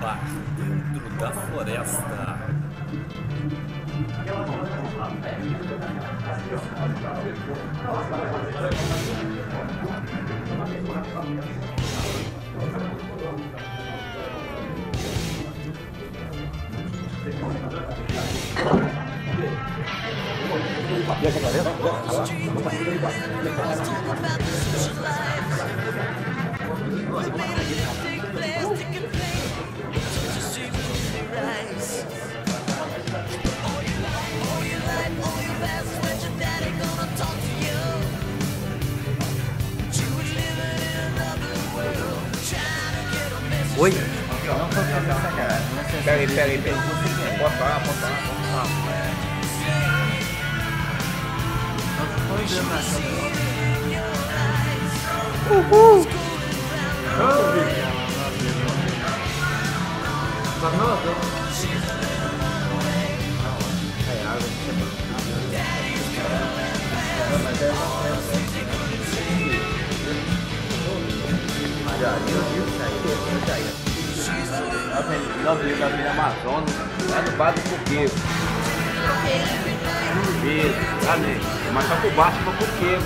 acampar dentro da floresta. Oi? Pega aí. Posso falar? Uhul! Nós vimos na Vila Amazonas, lá no bar do Coqueiro. Isso, lá dentro. Mas só por baixo para o Coqueiro.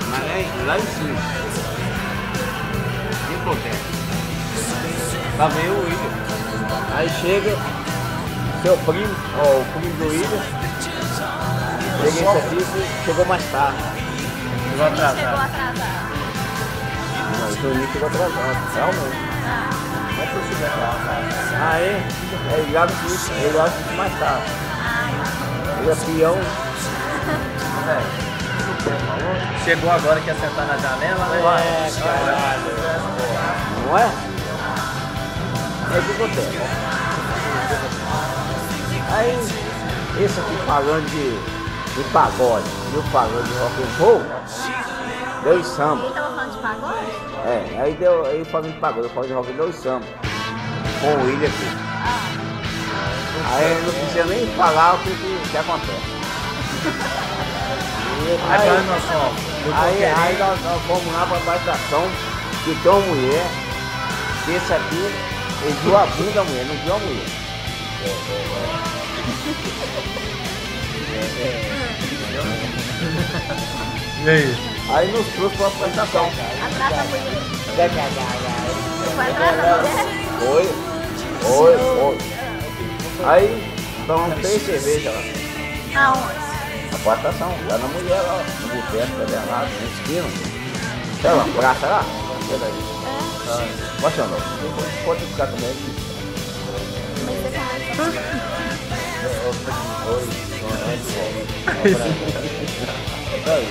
Mas lá em cima. Em protesta. Lá vem o William. Aí chega seu primo, o primo do William. Peguei esse aqui, chegou mais tarde. Chegou atrasado. Não, o Juninho chegou atrasado, realmente. Não é possível atrasado. Aí, ele lá disse mais tarde. Ele é peão. Chegou agora que ia sentar na janela, né? Caralho. Não é? É o que acontece. Aí, esse aqui falando de pagode, e o falando de rock and roll, deu em samba. Ele tava falando de pagode? É, aí falando de pagode, eu falo de rock and roll e samba. Com o William aqui. Aí não precisa nem falar o que acontece. Aí nós fomos lá para a estação, que tem uma mulher, que esse aqui, ele viu a bunda da mulher, não viu a mulher. E aí? Aí nos trouxe para a estação. Atrás da mulher. Foi atrás da mulher? Foi. Aí tomamos 3 cervejas lá. Aonde? Na plantação, lá na mulher, lá, no boteco, tá lá, na esquina. Sei lá, praça lá. Sei daí. Pode andar. Pode ficar também aqui. Mas você começou. Oi.